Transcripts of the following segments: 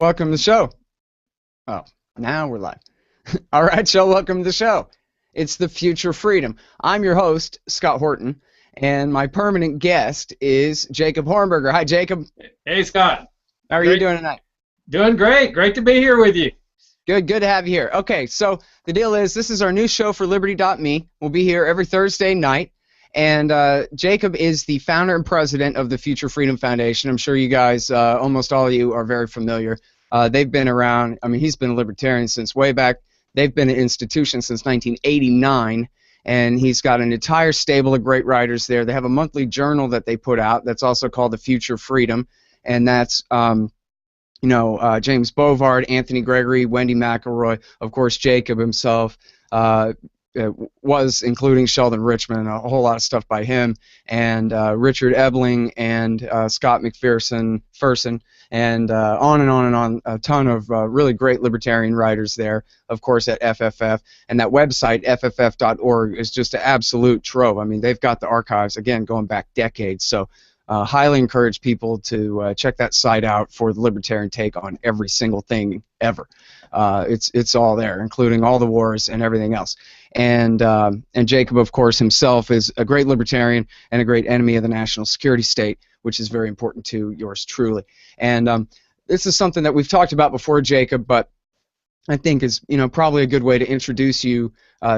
Welcome to the show. Oh, now we're live. All right, so welcome to the show. It's the Future Freedom. I'm your host, Scott Horton, and my permanent guest is Jacob Hornberger. Hi, Jacob. Hey, Scott. How are you doing tonight? Doing great. Great to be here with you. Good to have you here. Okay, so the deal is this is our new show for Liberty.me. We'll be here every Thursday night, and Jacob is the founder and president of the Future Freedom Foundation. I'm sure you guys, almost all of you, are very familiar. They've been around. I mean, he's been a libertarian since way back. They've been an institution since 1989, and he's got an entire stable of great writers there. They have a monthly journal that they put out that's also called the Future Freedom, and that's James Bovard, Anthony Gregory, Wendy McElroy, of course Jacob himself, was including Sheldon Richman, a whole lot of stuff by him, and Richard Ebling and Scott McPherson, and on and on and on, a ton of really great libertarian writers there, of course, at FFF. And that website, fff.org, is just an absolute trove. I mean, they've got the archives, again, going back decades. So highly encourage people to check that site out for the libertarian take on every single thing ever. It's all there, including all the wars and everything else. And Jacob, of course, himself is a great libertarian and a great enemy of the national security state, which is very important to yours truly. And this is something that we've talked about before, Jacob, but I think is probably a good way to introduce you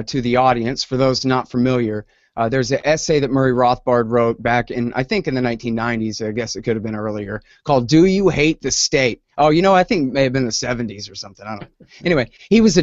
to the audience. For those not familiar, there's an essay that Murray Rothbard wrote back in, I think in the 1990s, I guess it could have been earlier, called Do You Hate the State? Oh, I think it may have been the 70s or something. I don't know. Anyway, he was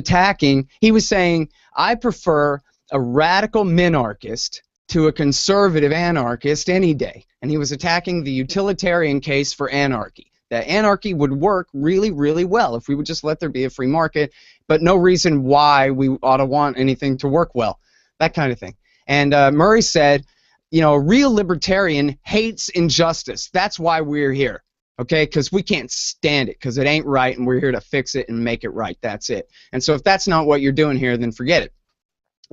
saying, I prefer a radical minarchist to a conservative anarchist any day. And he was attacking the utilitarian case for anarchy. That anarchy would work really, really well if we would just let there be a free market, but no reason why we ought to want anything to work well. That kind of thing. And Murray said, a real libertarian hates injustice. That's why we're here, okay? Because we can't stand it, because it ain't right, and we're here to fix it and make it right. That's it. And so if that's not what you're doing here, then forget it.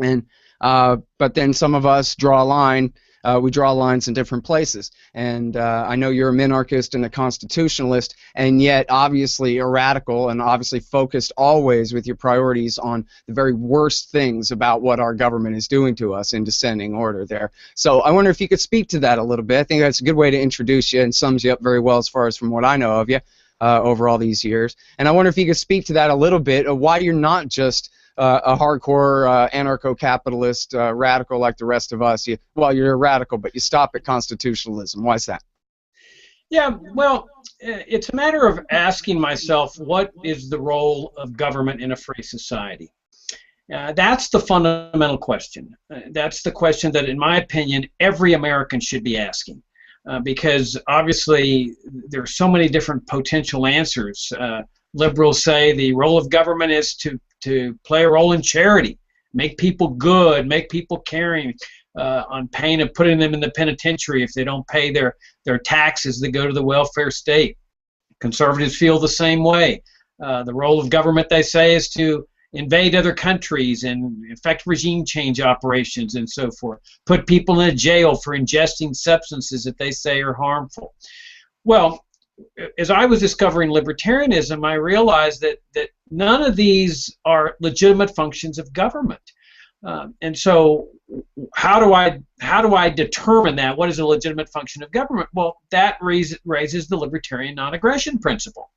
And but then some of us draw a line. We draw lines in different places. And I know you're a minarchist and a constitutionalist, and yet obviously a radical and obviously focused always with your priorities on the very worst things about what our government is doing to us in descending order there. So I wonder if you could speak to that a little bit. I think that's a good way to introduce you and sums you up very well as far as from what I know of you over all these years. And I wonder if you could speak to that a little bit of why you're not just a hardcore anarcho-capitalist radical like the rest of us. You're a radical, but you stop at constitutionalism. Why is that? Yeah, well, it's a matter of asking myself, what is the role of government in a free society? That's the fundamental question. That's the question that, in my opinion, every American should be asking. Because obviously there are so many different potential answers. Liberals say the role of government is to play a role in charity, make people good, make people caring, on pain of putting them in the penitentiary if they don't pay their taxes that go to the welfare state. Conservatives feel the same way. The role of government, they say, is to invade other countries and effect regime change operations and so forth. Put people in a jail for ingesting substances that they say are harmful. Well, as I was discovering libertarianism, I realized that none of these are legitimate functions of government. And so how do I determine that? What is a legitimate function of government? Well, that raises the libertarian non-aggression principle.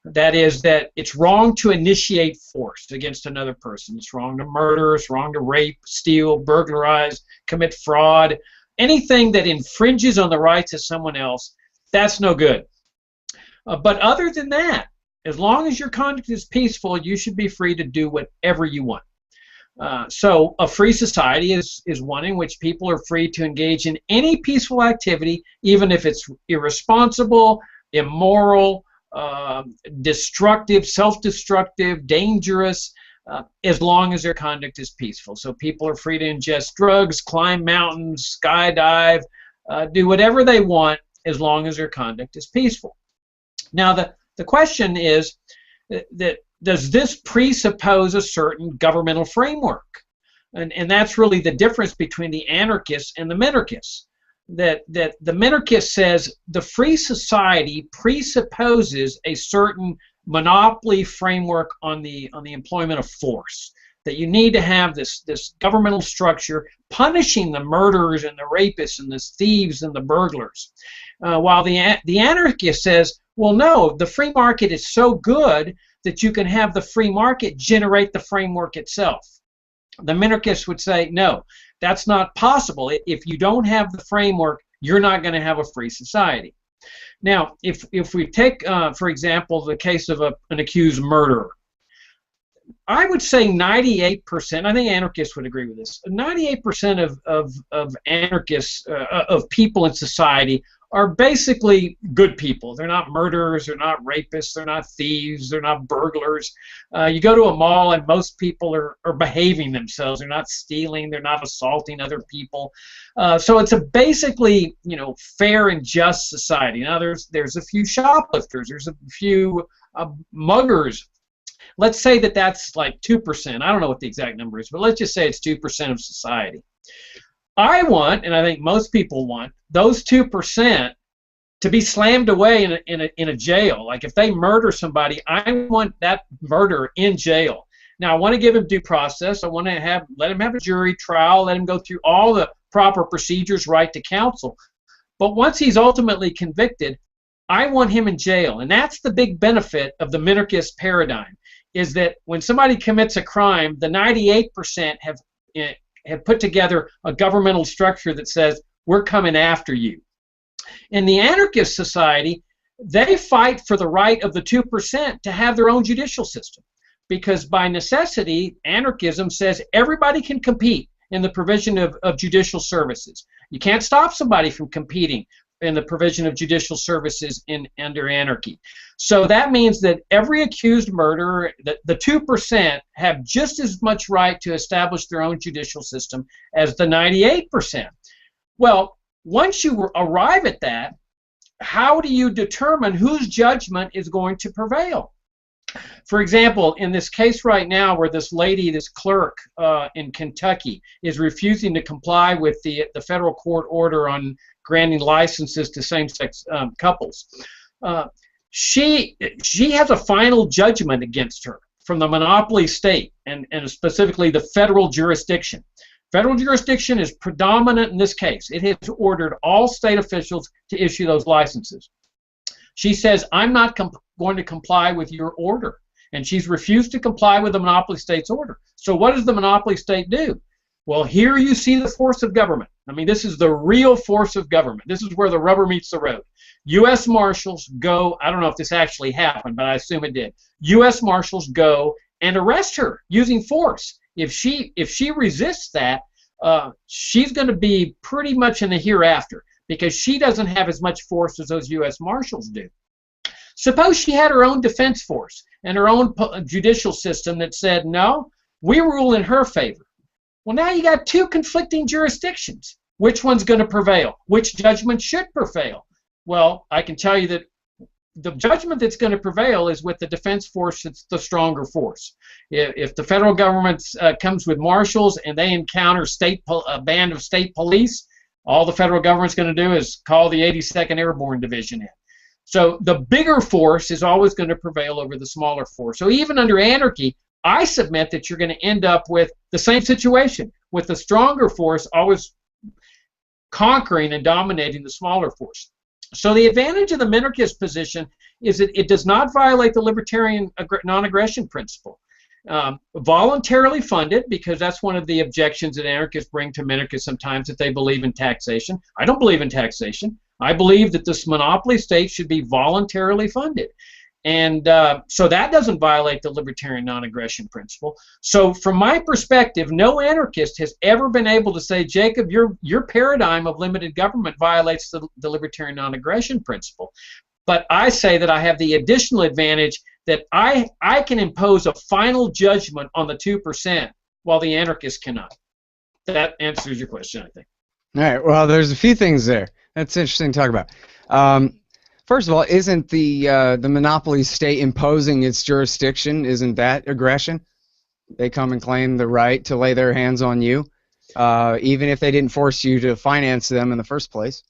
That is, that it's wrong to initiate force against another person. It's wrong to murder, it's wrong to rape, steal, burglarize, commit fraud. Anything that infringes on the rights of someone else, that's no good. But other than that, as long as your conduct is peaceful, you should be free to do whatever you want. So a free society is one in which people are free to engage in any peaceful activity, even if it's irresponsible, immoral, destructive, self-destructive, dangerous, as long as their conduct is peaceful. So people are free to ingest drugs, climb mountains, skydive, do whatever they want as long as their conduct is peaceful. Now the question is that does this presuppose a certain governmental framework? And that's really the difference between the anarchists and the minarchists. that the minarchist says the free society presupposes a certain monopoly framework on the employment of force. That you need to have this governmental structure punishing the murderers and the rapists and the thieves and the burglars, while the anarchist says, well, no, the free market is so good that you can have the free market generate the framework itself. The minarchist would say, no, that's not possible. If you don't have the framework, you're not going to have a free society. Now, if we take, for example, the case of an accused murderer, I would say 98%, I think anarchists would agree with this, 98% of anarchists, of people in society, are basically good people. They're not murderers, they're not rapists, they're not thieves, they're not burglars. You go to a mall and most people are behaving themselves. They're not stealing, they're not assaulting other people. So it's a basically, fair and just society. Now there's a few shoplifters, there's a few muggers. Let's say that that's like 2%. I don't know what the exact number is, but let's just say it's 2% of society. I want, and I think most people want, those 2% to be slammed away in a jail. Like if they murder somebody, I want that murderer in jail. Now I want to give him due process. I want to let him have a jury trial, let him go through all the proper procedures, right to counsel. But once he's ultimately convicted, I want him in jail. And that's the big benefit of the minarchist paradigm, is that when somebody commits a crime, the 98% have put together a governmental structure that says, we're coming after you. In the anarchist society, they fight for the right of the 2% to have their own judicial system, because by necessity, anarchism says everybody can compete in the provision of judicial services. You can't stop somebody from competing in the provision of judicial services under anarchy. So that means that every accused murderer, the 2% have just as much right to establish their own judicial system as the 98%. Well, once you arrive at that, how do you determine whose judgment is going to prevail? For example, in this case right now where this lady, this clerk in Kentucky, is refusing to comply with the federal court order on granting licenses to same-sex couples, she has a final judgment against her from the monopoly state and specifically the federal jurisdiction. Federal jurisdiction is predominant in this case. It has ordered all state officials to issue those licenses. She says, I'm not going to comply with your order. And she's refused to comply with the monopoly state's order. So what does the monopoly state do? Well, here you see the force of government. I mean, this is the real force of government. This is where the rubber meets the road. U.S. Marshals go, I don't know if this actually happened, but I assume it did. U.S. Marshals go and arrest her using force. If she resists that, she's going to be pretty much in the hereafter, because she doesn't have as much force as those U.S. Marshals do. Suppose she had her own defense force and her own judicial system that said, no, we rule in her favor. Well, now you got two conflicting jurisdictions. Which one's going to prevail? Which judgment should prevail? Well, I can tell you that the judgment that's going to prevail is with the defense force that's the stronger force. If the federal government comes with marshals and they encounter a band of state police, all the federal government's going to do is call the 82nd Airborne Division in. So the bigger force is always going to prevail over the smaller force. So even under anarchy, I submit that you're going to end up with the same situation, with the stronger force always conquering and dominating the smaller force. So the advantage of the minarchist position is that it does not violate the libertarian non-aggression principle. Voluntarily funded, because that's one of the objections that anarchists bring to minarchists sometimes, that they believe in taxation. I don't believe in taxation. I believe that this monopoly state should be voluntarily funded. And so that doesn't violate the libertarian non-aggression principle. So from my perspective, no anarchist has ever been able to say, Jacob, your paradigm of limited government violates the libertarian non-aggression principle. But I say that I have the additional advantage that I can impose a final judgment on the 2%, while the anarchist cannot. That answers your question, I think. All right. Well, there's a few things there. That's interesting to talk about. First of all, isn't the monopoly state imposing its jurisdiction? Isn't that aggression? They come and claim the right to lay their hands on you. even if they didn't force you to finance them in the first place.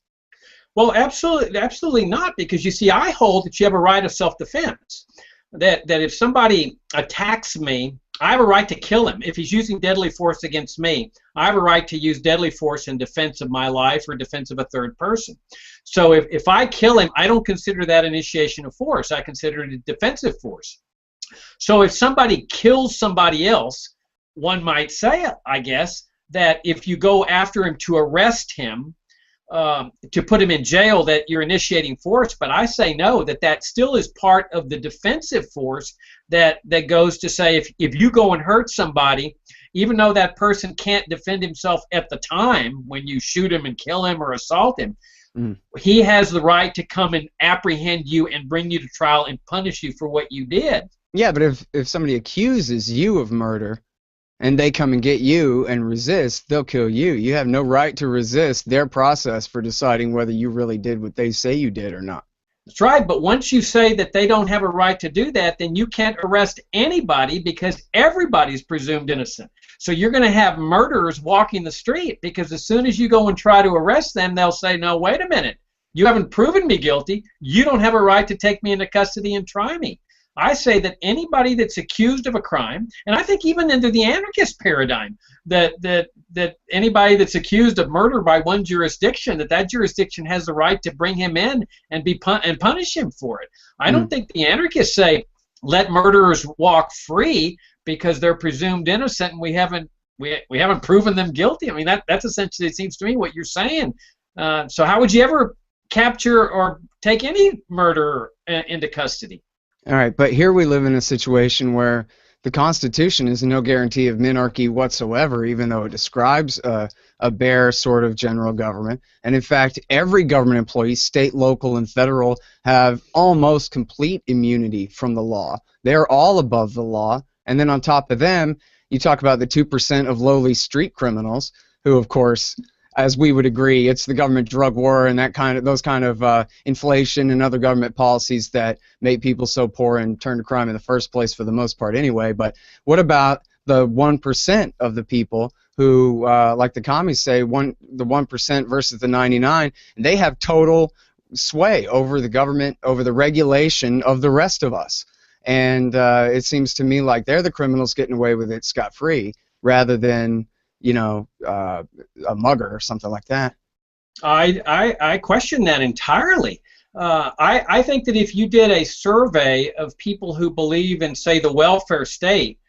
Well, absolutely not, because you see, I hold that you have a right of self-defense. That if somebody attacks me, I have a right to kill him. If he's using deadly force against me, I have a right to use deadly force in defense of my life or defense of a third person. So if I kill him, I don't consider that initiation of force. I consider it a defensive force. So if somebody kills somebody else, one might say, I guess, that if you go after him to arrest him, to put him in jail, that you're initiating force. But I say no, that still is part of the defensive force that goes to say, if you go and hurt somebody, even though that person can't defend himself at the time when you shoot him and kill him or assault him, he has the right to come and apprehend you and bring you to trial and punish you for what you did. Yeah, but if somebody accuses you of murder and they come and get you and resist, they'll kill you. You have no right to resist their process for deciding whether you really did what they say you did or not. That's right, but once you say that they don't have a right to do that, then you can't arrest anybody because everybody's presumed innocent. So you're going to have murderers walking the street, because as soon as you go and try to arrest them, they'll say, no, wait a minute, you haven't proven me guilty. You don't have a right to take me into custody and try me. I say that anybody that's accused of a crime, and I think even under the anarchist paradigm, that anybody that's accused of murder by one jurisdiction, that jurisdiction has the right to bring him in and and punish him for it. I don't think the anarchists say let murderers walk free because they're presumed innocent and we haven't proven them guilty. I mean, that's essentially, it seems to me, what you're saying. So how would you ever capture or take any murderer into custody? All right, but here we live in a situation where the Constitution is no guarantee of minarchy whatsoever, even though it describes a bare sort of general government. And in fact, every government employee, state, local, and federal, have almost complete immunity from the law. They're all above the law. And then on top of them, you talk about the 2% of lowly street criminals, who, of course, as we would agree, it's the government drug war and those kind of inflation and other government policies that make people so poor and turn to crime in the first place for the most part anyway. But what about the 1% of the people who, like the commies say, the 1% versus the 99, and they have total sway over the government, over the regulation of the rest of us. And it seems to me like they're the criminals getting away with it scot-free rather than a mugger or something like that. I question that entirely. I think that if you did a survey of people who believe in, say, the welfare state,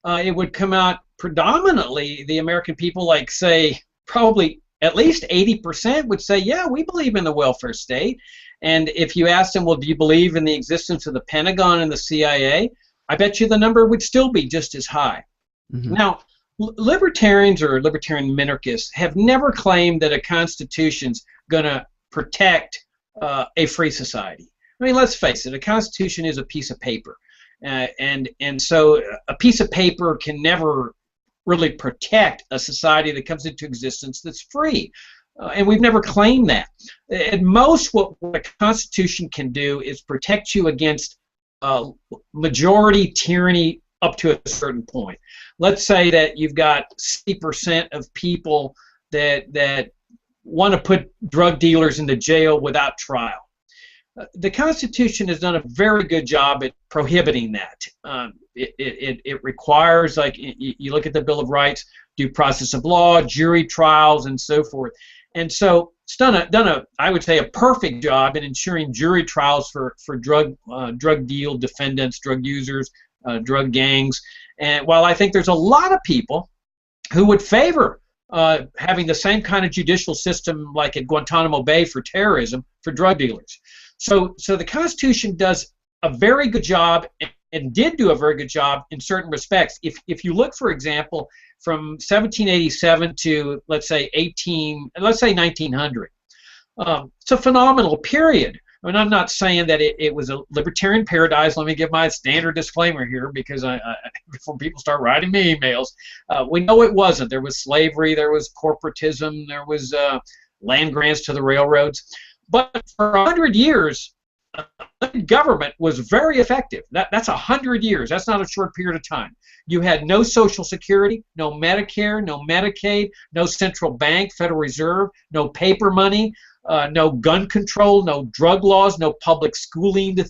it would come out predominantly the American people, like, say, probably at least 80% would say, yeah, we believe in the welfare state. And if you asked them, well, do you believe in the existence of the Pentagon and the CIA? I bet you the number would still be just as high. Mm-hmm. Now, libertarians or libertarian minarchists have never claimed that a constitution's going to protect a free society. I mean, let's face it, a constitution is a piece of paper. And so a piece of paper can never really protect a society that comes into existence that's free. And we've never claimed that. At most, what a constitution can do is protect you against majority tyranny up to a certain point. Let's say that you've got 60% of people that want to put drug dealers into jail without trial. The Constitution has done a very good job at prohibiting that. It requires, like, you look at the Bill of Rights, due process of law, jury trials, and so forth. And so it's done a I would say a perfect job in ensuring jury trials for drug deal defendants, drug users, drug gangs. And while I think there's a lot of people who would favor having the same kind of judicial system like at Guantanamo Bay for terrorism for drug dealers. So the Constitution does a very good job and did do a very good job in certain respects. If you look, for example, from 1787 to let's say 1900, it's a phenomenal period. I mean, I'm not saying that it was a libertarian paradise. Let me give my standard disclaimer here, because before people start writing me emails, we know it wasn't. There was slavery, there was corporatism, there was land grants to the railroads. But for 100 years, government was very effective. That's 100 years. That's not a short period of time. You had no Social Security, no Medicare, no Medicaid, no central bank, Federal Reserve, no paper money, no gun control, no drug laws, no public schooling to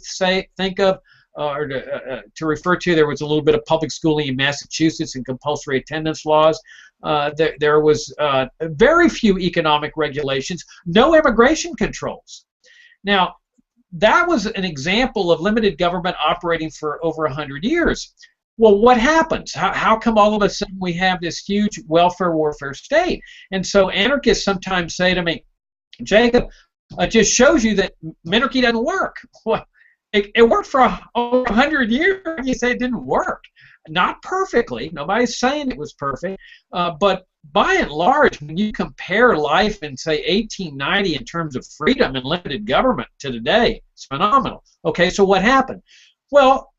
think of. Or to refer to. There was a little bit of public schooling in Massachusetts and compulsory attendance laws. There was very few economic regulations, no immigration controls. Now, that was an example of limited government operating for over 100 years. Well, what happens? How come all of a sudden we have this huge welfare warfare state? And so anarchists sometimes say to me, Jacob, it just shows you that minarchy doesn't work. Well, it worked for over 100 years. You say it didn't work. Not perfectly. Nobody's saying it was perfect. But by and large, when you compare life in, say, 1890 in terms of freedom and limited government to today, it's phenomenal. Okay, so what happened? Well,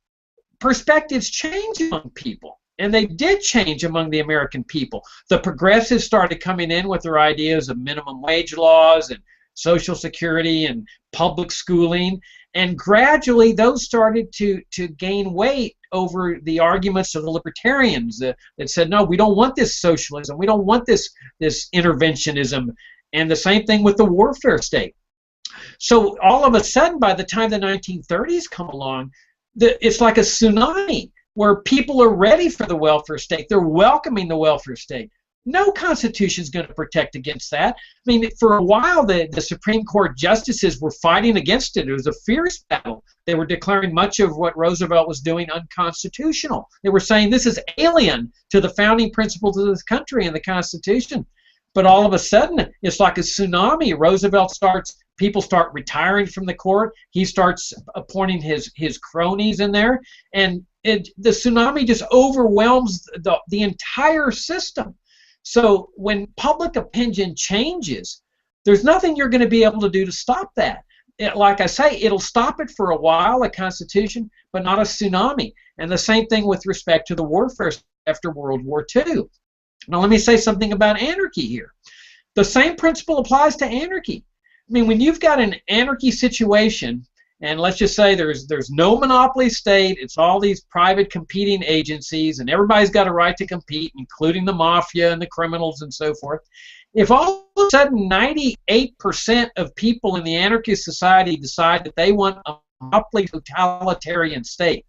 perspectives change among people. And they did change among the American people. The progressives started coming in with their ideas of minimum wage laws and Social Security and public schooling. And gradually, those started to gain weight over the arguments of the libertarians that said, no, we don't want this socialism. We don't want this interventionism. And the same thing with the warfare state. So all of a sudden, by the time the 1930s come along, it's like a tsunami where people are ready for the welfare state. They're welcoming the welfare state. No constitution is going to protect against that. I mean, for a while, the Supreme Court justices were fighting against it. It was a fierce battle. They were declaring much of what Roosevelt was doing unconstitutional. They were saying this is alien to the founding principles of this country and the Constitution. But all of a sudden, it's like a tsunami. Roosevelt people start retiring from the court. He starts appointing his cronies in there. And the tsunami just overwhelms the entire system. So when public opinion changes, there's nothing you're going to be able to do to stop that. Like I say, it'll stop it for a while, a constitution, but not a tsunami. And the same thing with respect to the warfare after World War II. Now let me say something about anarchy here. The same principle applies to anarchy. I mean, when you've got an anarchy situation, and let's just say there's no monopoly state, it's all these private competing agencies, and everybody's got a right to compete, including the mafia and the criminals and so forth. If all of a sudden 98% of people in the anarchist society decide that they want a monopoly totalitarian state,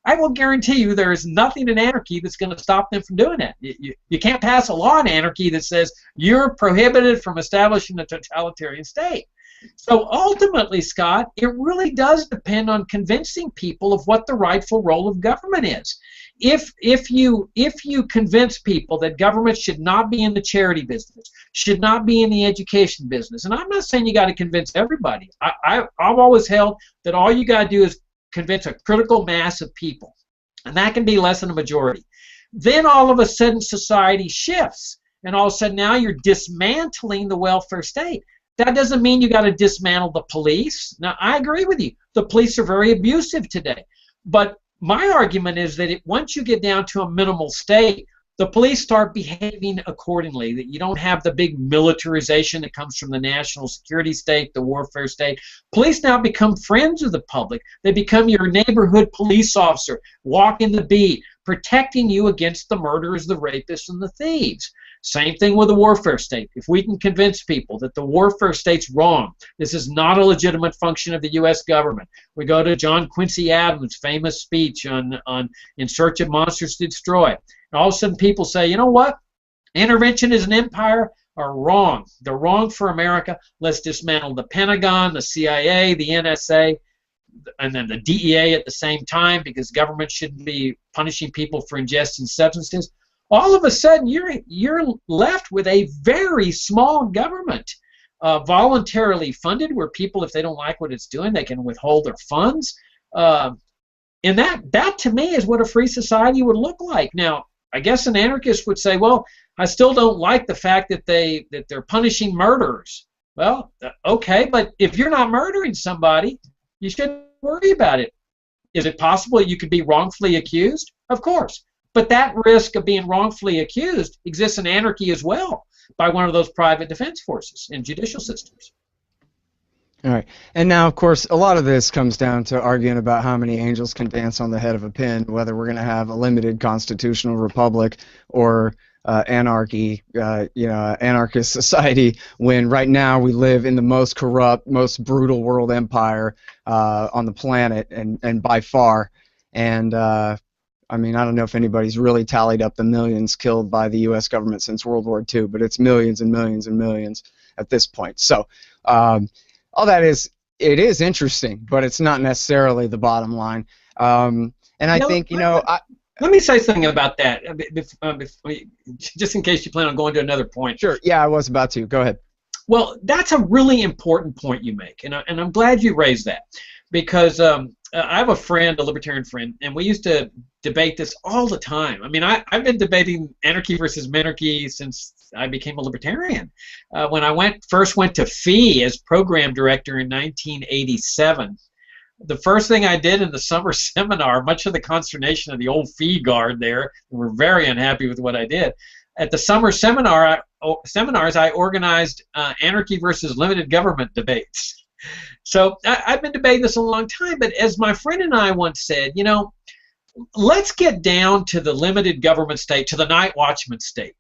I will guarantee you there is nothing in anarchy that's going to stop them from doing that. You can't pass a law in anarchy that says you're prohibited from establishing a totalitarian state. So ultimately, Scott, it really does depend on convincing people of what the rightful role of government is. If you convince people that government should not be in the charity business, should not be in the education business, and I'm not saying you got to convince everybody. I've always held that all you got to do is convince a critical mass of people, and that can be less than a majority. Then all of a sudden society shifts, and all of a sudden now you're dismantling the welfare state. That doesn't mean you got to dismantle the police. Now, I agree with you. The police are very abusive today. But my argument is that once you get down to a minimal state, the police start behaving accordingly, that you don't have the big militarization that comes from the national security state, the warfare state. Police now become friends of the public. They become your neighborhood police officer, walking the beat, protecting you against the murderers, the rapists, and the thieves. Same thing with the warfare state. If we can convince people that the warfare state's wrong, this is not a legitimate function of the U.S. government. We go to John Quincy Adams' famous speech on In Search of Monsters to Destroy. And all of a sudden people say, you know what? Intervention as an empire are wrong. They're wrong for America. Let's dismantle the Pentagon, the CIA, the NSA, and then the DEA at the same time, because government shouldn't be punishing people for ingesting substances. All of a sudden, you're left with a very small government, voluntarily funded, where people, if they don't like what it's doing, they can withhold their funds. And that to me is what a free society would look like. Now, I guess an anarchist would say, well, I still don't like the fact that they're punishing murderers. Well, okay, but if you're not murdering somebody, you shouldn't worry about it. Is it possible you could be wrongfully accused? Of course. But that risk of being wrongfully accused exists in anarchy as well, by one of those private defense forces and judicial systems. All right. And now, of course, a lot of this comes down to arguing about how many angels can dance on the head of a pin, whether we're going to have a limited constitutional republic or anarchy, anarchist society, when right now we live in the most corrupt, most brutal world empire on the planet, and by far. And I mean, I don't know if anybody's really tallied up the millions killed by the U.S. government since World War II, but it's millions and millions and millions at this point. So, all that is, it is interesting, but it's not necessarily the bottom line. And I think, let me say something about that, just in case you plan on going to another point. Sure. Yeah, I was about to. Go ahead. Well, that's a really important point you make, and I'm glad you raised that, because I have a friend, a libertarian friend, and we used to debate this all the time. I mean, I've been debating anarchy versus minarchy since I became a libertarian. When I first went to FEE as program director in 1987, the first thing I did in the summer seminar, much of the consternation of the old FEE guard there, were very unhappy with what I did. At the summer seminars, I organized anarchy versus limited government debates. So I've been debating this a long time, but as my friend and I once said, let's get down to the limited government state, to the night watchman state,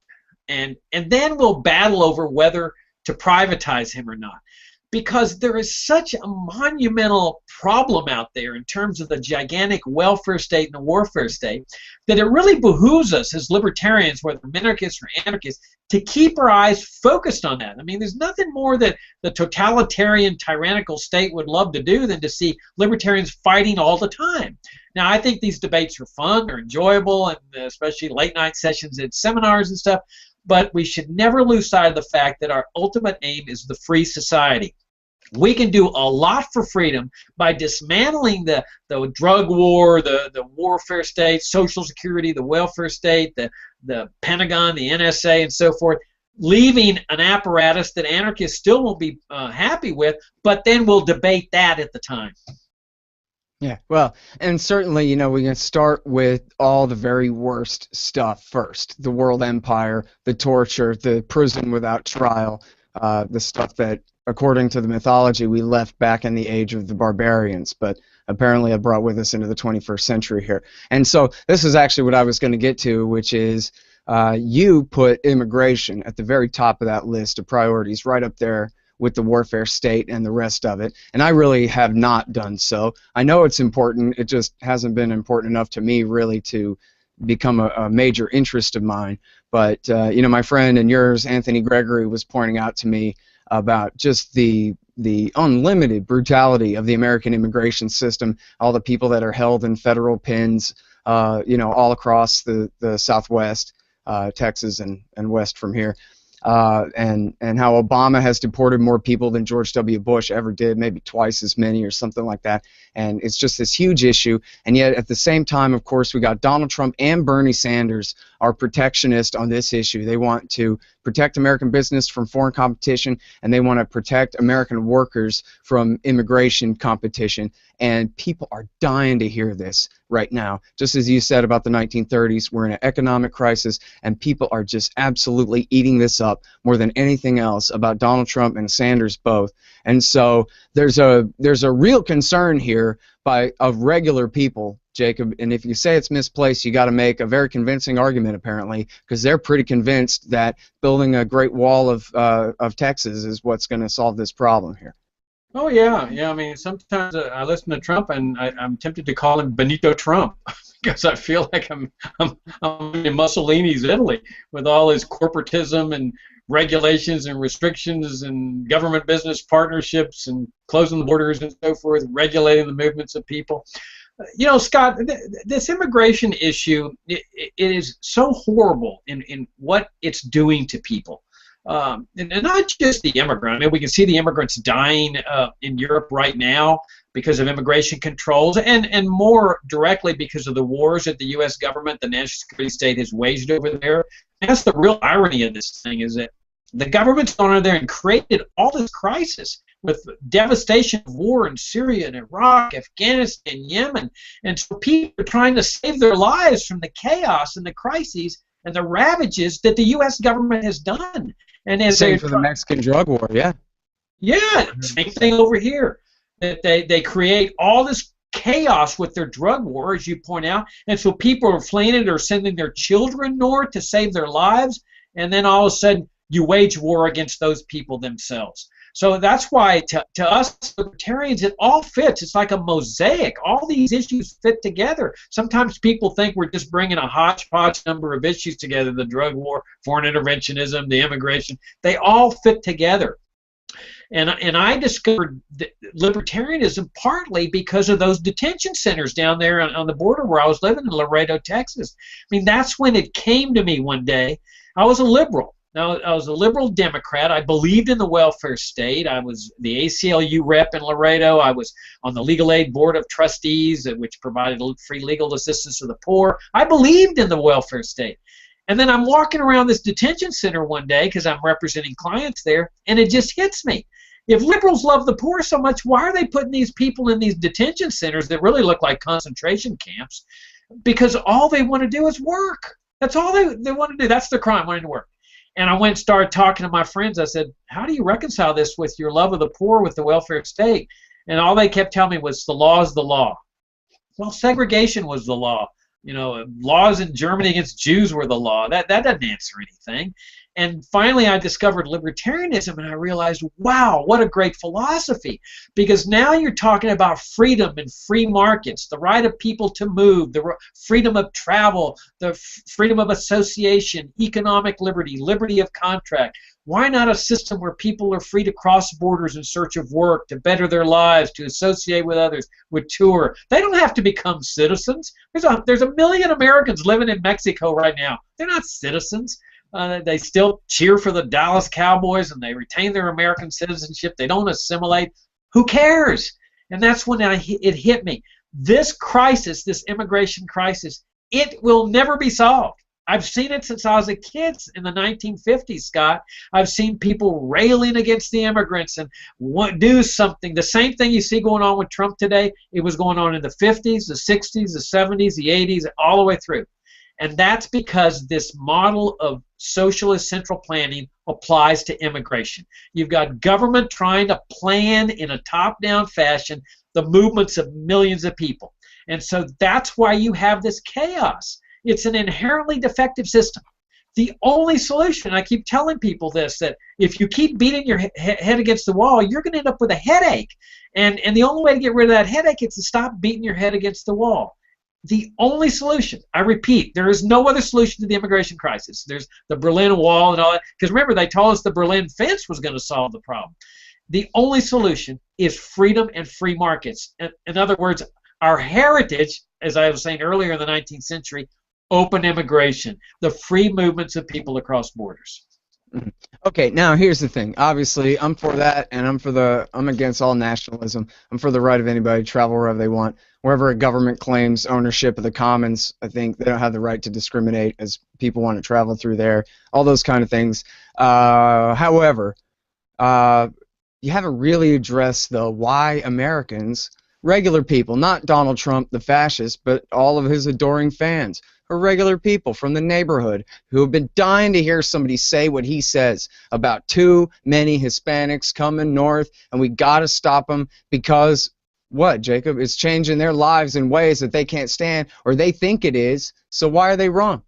and then we'll battle over whether to privatize him or not. Because there is such a monumental problem out there in terms of the gigantic welfare state and the warfare state that it really behooves us as libertarians, whether minarchists or anarchists, to keep our eyes focused on that. I mean, there's nothing more that the totalitarian, tyrannical state would love to do than to see libertarians fighting all the time. Now, I think these debates are fun, they're enjoyable, and especially late-night sessions at seminars and stuff, but we should never lose sight of the fact that our ultimate aim is the free society. We can do a lot for freedom by dismantling the drug war, the warfare state, Social Security, the welfare state, the Pentagon, the NSA, and so forth, leaving an apparatus that anarchists still won't be happy with, but then we'll debate that at the time. Yeah, well, and certainly, we can start with all the very worst stuff first. The world empire, the torture, the prison without trial, the stuff that, according to the mythology, we left back in the age of the barbarians, but apparently have brought with us into the 21st century here. And so this is actually what I was going to get to, which is you put immigration at the very top of that list of priorities, right up there with the warfare state and the rest of it. And I really have not done so. I know it's important. It just hasn't been important enough to me really to become a major interest of mine. But, my friend and yours, Anthony Gregory, was pointing out to me about just the unlimited brutality of the American immigration system, all the people that are held in federal pens, all across the Southwest, Texas and west from here, and how Obama has deported more people than George W. Bush ever did, maybe twice as many or something like that. And it's just this huge issue. And yet at the same time, of course, we got Donald Trump and Bernie Sanders are protectionist on this issue. They want to protect American business from foreign competition, and they want to protect American workers from immigration competition. And people are dying to hear this right now. Just as you said about the 1930s, we're in an economic crisis, and people are just absolutely eating this up more than anything else about Donald Trump and Sanders both. And so there's a real concern here of regular people, Jacob, and if you say it's misplaced, you got to make a very convincing argument, apparently, because they're pretty convinced that building a Great Wall of Texas is what's going to solve this problem here. Oh yeah. I mean, sometimes I listen to Trump and I'm tempted to call him Benito Trump because I feel like I'm in Mussolini's Italy with all his corporatism and regulations and restrictions and government business partnerships and closing the borders and so forth, regulating the movements of people. Scott, this immigration issue, it is so horrible in what it's doing to people. And not just the immigrant. I mean, we can see the immigrants dying in Europe right now because of immigration controls, and more directly because of the wars that the U.S. government, the national security state, has waged over there. And that's the real irony of this thing, is that the government's gone in there and created all this crisis with devastation of war in Syria and Iraq, Afghanistan, Yemen. And so people are trying to save their lives from the chaos and the crises and the ravages that the U.S. government has done. And as same for the Mexican drug war, yeah. Yeah, same thing over here. That they create all this chaos with their drug war, as you point out, and so people are fleeing it or sending their children north to save their lives, and then all of a sudden you wage war against those people themselves. So that's why to us libertarians it all fits. It's like a mosaic. All these issues fit together. Sometimes people think we're just bringing a hodgepodge number of issues together: the drug war, foreign interventionism, the immigration. They all fit together. And I discovered libertarianism partly because of those detention centers down there on the border where I was living in Laredo, Texas. I mean, that's when it came to me one day. I was a liberal. Now, I was a liberal Democrat. I believed in the welfare state. I was the ACLU rep in Laredo. I was on the Legal Aid Board of Trustees, which provided free legal assistance to the poor. I believed in the welfare state. And then I'm walking around this detention center one day because I'm representing clients there, and it just hits me. If liberals love the poor so much, why are they putting these people in these detention centers that really look like concentration camps? Because all they want to do is work. That's all they want to do. That's the crime, wanting to work. And I went and started talking to my friends. I said, how do you reconcile this with your love of the poor with the welfare state? And all they kept telling me was the law is the law. Well, segregation was the law. You know, laws in Germany against Jews were the law. That doesn't answer anything. And finally I discovered libertarianism, and I realized, wow, what a great philosophy. Because now you're talking about freedom and free markets, the right of people to move, the freedom of travel, the freedom of association, economic liberty, liberty of contract. Why not a system where people are free to cross borders in search of work, to better their lives, to associate with others, with tour? They don't have to become citizens. There's a million Americans living in Mexico right now. They're not citizens. They still cheer for the Dallas Cowboys, and they retain their American citizenship. They don't assimilate. Who cares? And that's when it hit me. This crisis, this immigration crisis, it will never be solved. I've seen it since I was a kid in the 1950s, Scott. I've seen people railing against the immigrants and do something. The same thing you see going on with Trump today, it was going on in the 50s, the 60s, the 70s, the 80s, all the way through. And that's because this model of socialist central planning applies to immigration. You've got government trying to plan in a top-down fashion the movements of millions of people. And so that's why you have this chaos. It's an inherently defective system. The only solution, I keep telling people this, that if you keep beating your head against the wall, you're going to end up with a headache. And the only way to get rid of that headache is to stop beating your head against the wall. The only solution, I repeat, there is no other solution to the immigration crisis. There's the Berlin Wall and all that. Because remember, they told us the Berlin Fence was going to solve the problem. The only solution is freedom and free markets. In other words, our heritage, as I was saying earlier in the 19th century, open immigration, the free movements of people across borders. Okay, now here's the thing. Obviously, I'm for that, and I'm against all nationalism. I'm for the right of anybody to travel wherever they want. Wherever a government claims ownership of the commons, I think they don't have the right to discriminate as people want to travel through there. All those kind of things. However, you haven't really addressed the why Americans, regular people, not Donald Trump, the fascist, but all of his adoring fans, are regular people from the neighborhood who have been dying to hear somebody say what he says about too many Hispanics coming north, and we got to stop them because, what, Jacob? It's changing their lives in ways that they can't stand, or they think it is, so why are they wrong?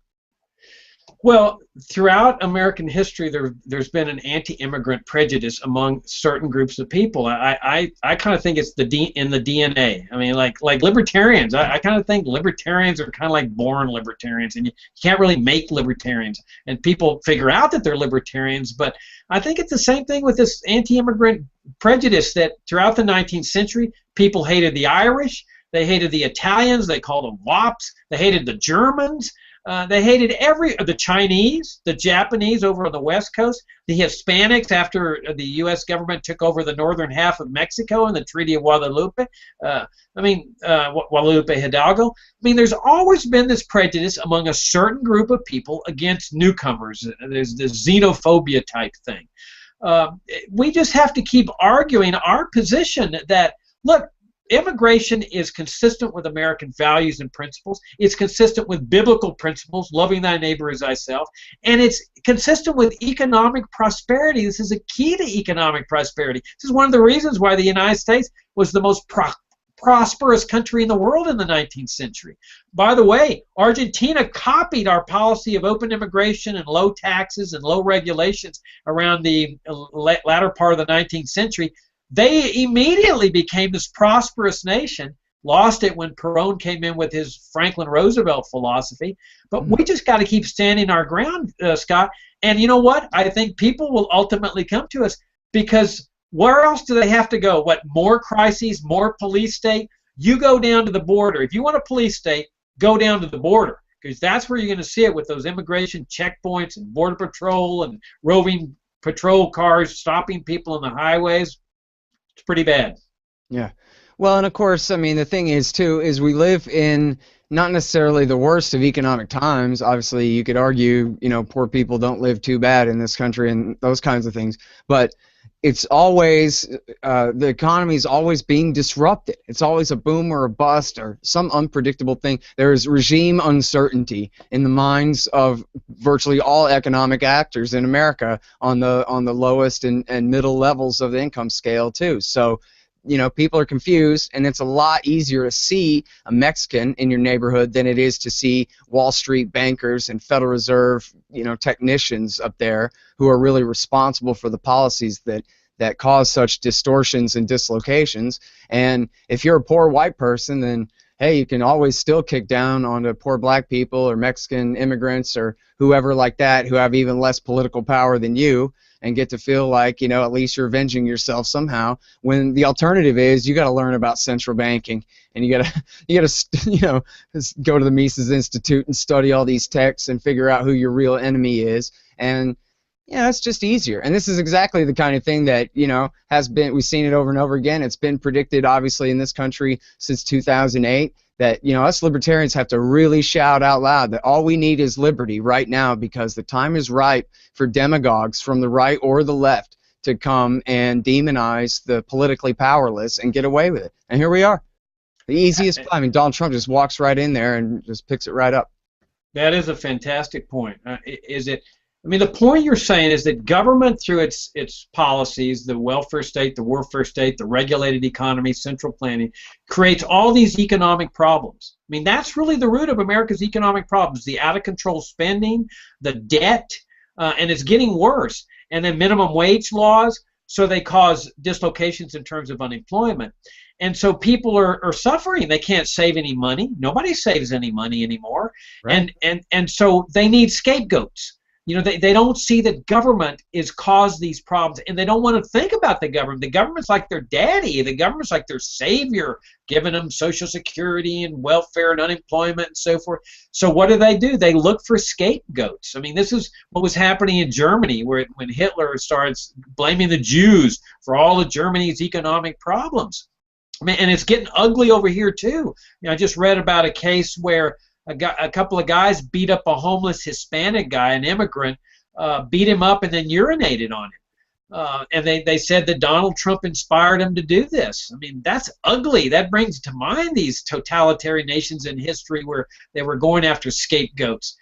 Well, throughout American history, there's been an anti-immigrant prejudice among certain groups of people. I kind of think it's in the DNA. I mean, like libertarians. I kind of think libertarians are kind of like born libertarians, and you can't really make libertarians. And people figure out that they're libertarians, but I think it's the same thing with this anti-immigrant prejudice that throughout the 19th century, people hated the Irish, they hated the Italians, they called them wops, they hated the Germans. They hated the Chinese, the Japanese over on the West Coast, the Hispanics after the U.S. government took over the northern half of Mexico in the Treaty of Guadalupe. Guadalupe Hidalgo. I mean, there's always been this prejudice among a certain group of people against newcomers. There's this xenophobia type thing. We just have to keep arguing our position that, look, immigration is consistent with American values and principles. It's consistent with biblical principles, loving thy neighbor as thyself, and it's consistent with economic prosperity. This is a key to economic prosperity. This is one of the reasons why the United States was the most prosperous country in the world in the 19th century. By the way, Argentina copied our policy of open immigration and low taxes and low regulations around the latter part of the 19th century. They immediately became this prosperous nation, lost it when Perón came in with his Franklin Roosevelt philosophy, but we just got to keep standing our ground, Scott, and you know what? I think people will ultimately come to us because where else do they have to go? What, more crises, more police state? You go down to the border. If you want a police state, go down to the border because that's where you're going to see it with those immigration checkpoints and border patrol and roving patrol cars stopping people on the highways. It's pretty bad. Yeah. Well, and of course, I mean, the thing is, too, is we live in not necessarily the worst of economic times. Obviously, you could argue, you know, poor people don't live too bad in this country and those kinds of things. But it's always, the economy is always being disrupted. It's always a boom or a bust or some unpredictable thing. There is regime uncertainty in the minds of virtually all economic actors in America on the lowest and middle levels of the income scale too. So, you know, people are confused, and it's a lot easier to see a Mexican in your neighborhood than it is to see Wall Street bankers and Federal Reserve, you know, technicians up there who are really responsible for the policies that cause such distortions and dislocations. And if you're a poor white person, then hey, you can always still kick down onto poor black people or Mexican immigrants or whoever like that who have even less political power than you, and get to feel like, you know, at least you're avenging yourself somehow, when the alternative is you got to learn about central banking, and you got to you know, go to the Mises Institute and study all these texts and figure out who your real enemy is. And yeah, it's just easier. And this is exactly the kind of thing that, you know, we've seen it over and over again. It's been predicted, obviously, in this country since 2008 that, you know, us libertarians have to really shout out loud that all we need is liberty right now, because the time is ripe for demagogues from the right or the left to come and demonize the politically powerless and get away with it. And here we are. The easiest, I mean, Donald Trump just walks right in there and just picks it right up. That is a fantastic point. I mean, the point you're saying is that government, through its policies, the welfare state, the warfare state, the regulated economy, central planning, creates all these economic problems. I mean, that's really the root of America's economic problems, the out-of-control spending, the debt, and it's getting worse. And then minimum wage laws, so they cause dislocations in terms of unemployment. And so people are suffering. They can't save any money. Nobody saves any money anymore. Right. And so they need scapegoats. You know, they don't see that government is caused these problems, and they don't want to think about the government. The government's like their daddy. The government's like their savior, giving them Social Security and welfare and unemployment and so forth. So what do? They look for scapegoats. I mean, this is what was happening in Germany, when Hitler starts blaming the Jews for all of Germany's economic problems. I mean, and it's getting ugly over here too. You know, I just read about a case where a couple of guys beat up a homeless Hispanic guy, an immigrant, beat him up and then urinated on him. And they said that Donald Trump inspired him to do this. I mean, that's ugly. That brings to mind these totalitarian nations in history where they were going after scapegoats.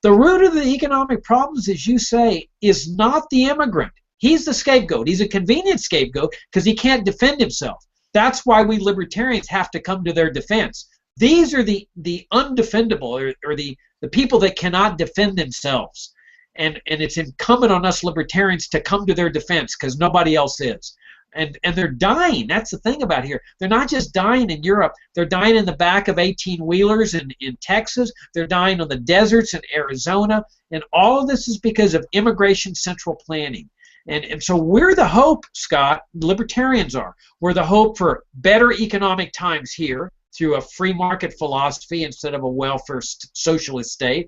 The root of the economic problems, as you say, is not the immigrant. He's the scapegoat. He's a convenient scapegoat because he can't defend himself. That's why we libertarians have to come to their defense. These are the undefendable, or the people that cannot defend themselves. And it's incumbent on us libertarians to come to their defense, because nobody else is. And they're dying. That's the thing about here. They're not just dying in Europe. They're dying in the back of 18-wheelers in Texas. They're dying on the deserts in Arizona. And all of this is because of immigration central planning. And so we're the hope, Scott, libertarians are. We're the hope for better economic times here, through a free market philosophy instead of a welfare socialist state,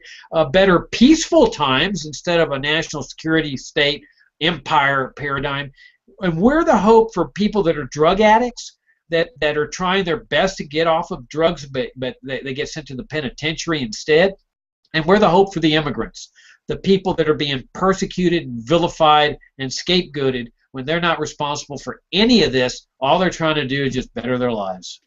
better peaceful times instead of a national security state empire paradigm. And we're the hope for people that are drug addicts, that are trying their best to get off of drugs, but they get sent to the penitentiary instead. And we're the hope for the immigrants, the people that are being persecuted, vilified, and scapegoated when they're not responsible for any of this. All they're trying to do is just better their lives.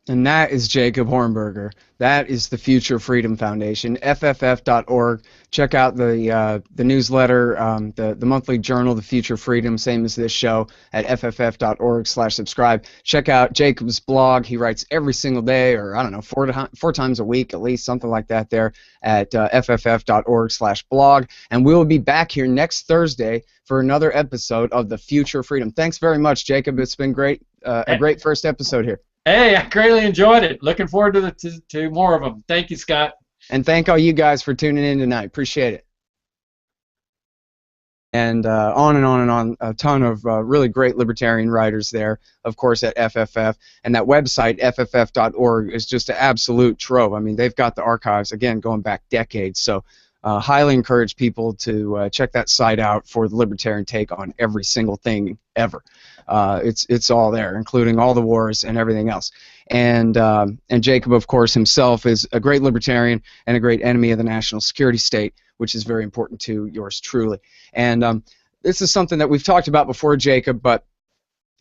And that is Jacob Hornberger. That is the Future Freedom Foundation, fff.org. Check out the newsletter, the monthly journal, The Future Freedom, same as this show, at fff.org/subscribe. Check out Jacob's blog. He writes every single day, or I don't know, four times a week at least, something like that there, at fff.org/blog. And we'll be back here next Thursday for another episode of The Future Freedom. Thanks very much, Jacob. It's been great, a great first episode here. Hey, I greatly enjoyed it. Looking forward to more of them. Thank you, Scott. And thank all you guys for tuning in tonight. Appreciate it. And on and on and on. A ton of really great libertarian writers there, of course, at FFF. And that website, fff.org, is just an absolute trove. I mean, they've got the archives, again, going back decades. So highly encourage people to check that site out for the libertarian take on every single thing ever. It's all there, including all the wars and everything else. And Jacob, of course, himself is a great libertarian and a great enemy of the national security state, which is very important to yours truly. And this is something that we've talked about before, Jacob, but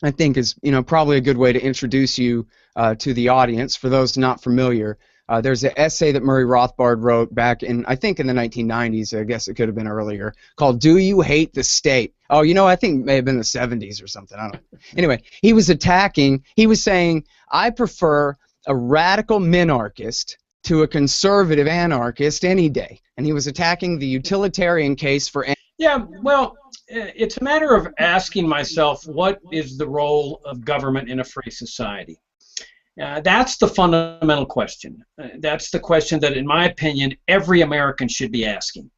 I think is probably a good way to introduce you to the audience for those not familiar. There's an essay that Murray Rothbard wrote back in, I think in the 1990s, I guess it could have been earlier, called Do You Hate the State? Oh, I think it may have been the 70s or something. I don't know. Anyway, he was saying, I prefer a radical minarchist to a conservative anarchist any day. And he was attacking the utilitarian case for... Yeah, well, it's a matter of asking myself, what is the role of government in a free society? That's the fundamental question. That's the question that, in my opinion, every American should be asking.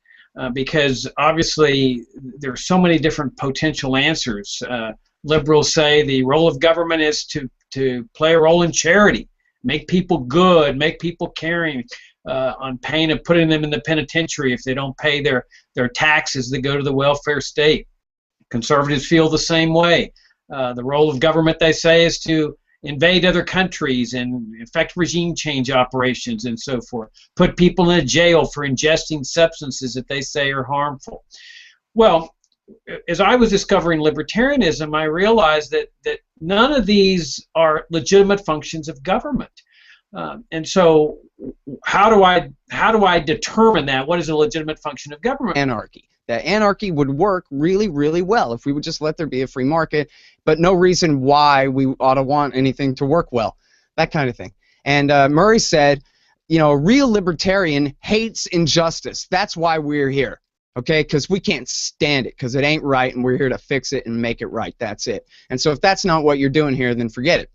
Because obviously there are so many different potential answers. Liberals say the role of government is to play a role in charity, make people good, make people caring, on pain of putting them in the penitentiary if they don't pay their taxes that go to the welfare state. Conservatives feel the same way. The role of government, they say, is to invade other countries and effect regime change operations and so forth. Put people in a jail for ingesting substances that they say are harmful. Well, as I was discovering libertarianism, I realized that none of these are legitimate functions of government. And so how do I determine that? What is a legitimate function of government? Anarchy. That anarchy would work really, really well if we would just let there be a free market, but no reason why we ought to want anything to work well, that kind of thing. And Murray said, a real libertarian hates injustice. That's why we're here, okay? Because we can't stand it, because it ain't right, and we're here to fix it and make it right. That's it. And so if that's not what you're doing here, then forget it.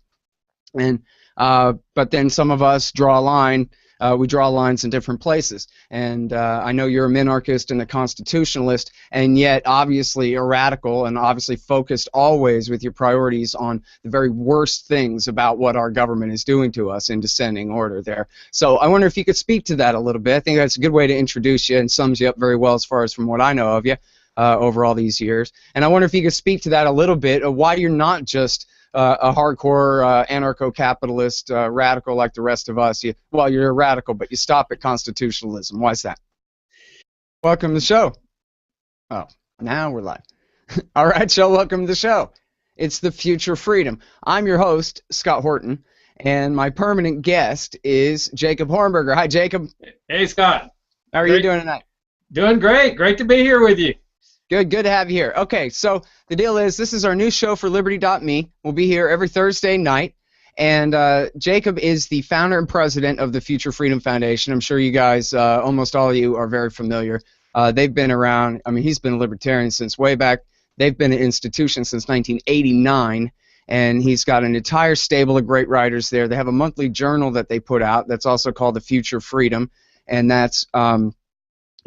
And but then some of us draw a line. We draw lines in different places, and I know you're a minarchist and a constitutionalist, and yet obviously a radical and obviously focused always with your priorities on the very worst things about what our government is doing to us in descending order there. So I wonder if you could speak to that a little bit. I think that's a good way to introduce you and sums you up very well as far as from what I know of you over all these years. And I wonder if you could speak to that a little bit of why you're not just a hardcore anarcho-capitalist radical like the rest of us. You're a radical, but you stop at constitutionalism. Why is that? Welcome to the show. Oh, now we're live. All right, so welcome to the show. It's The Future Freedom. I'm your host, Scott Horton, and my permanent guest is Jacob Hornberger. Hi, Jacob. Hey, Scott. How are you doing tonight? Doing great. Great to be here with you. Good to have you here. Okay, so the deal is this is our new show for Liberty.me. We'll be here every Thursday night, and Jacob is the founder and president of the Future Freedom Foundation. I'm sure you guys, almost all of you, are very familiar. They've been around. I mean, he's been a libertarian since way back. They've been an institution since 1989, and he's got an entire stable of great writers there. They have a monthly journal that they put out that's also called the Future Freedom, and that's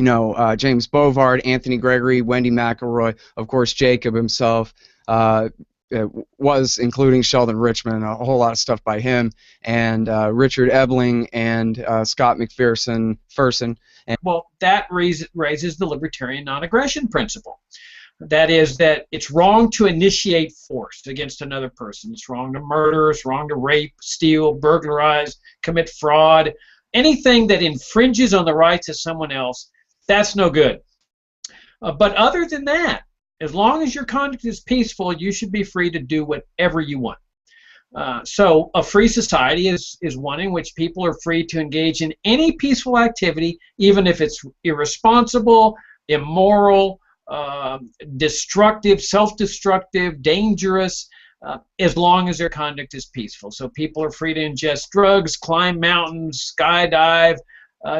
James Bovard, Anthony Gregory, Wendy McElroy, of course Jacob himself, was including Sheldon Richman, a whole lot of stuff by him, and Richard Ebling and Scott McPherson. Well, that raises the libertarian non-aggression principle. That is that it's wrong to initiate force against another person. It's wrong to murder, it's wrong to rape, steal, burglarize, commit fraud. Anything that infringes on the rights of someone else, that's no good. But other than that, as long as your conduct is peaceful, you should be free to do whatever you want. So a free society is one in which people are free to engage in any peaceful activity, even if it's irresponsible, immoral, destructive, self-destructive, dangerous, as long as their conduct is peaceful. So people are free to ingest drugs, climb mountains, skydive,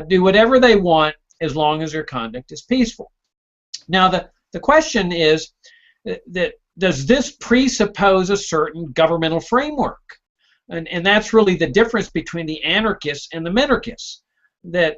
do whatever they want as long as their conduct is peaceful. Now the question is that does this presuppose a certain governmental framework? And that's really the difference between the anarchists and the minarchists. That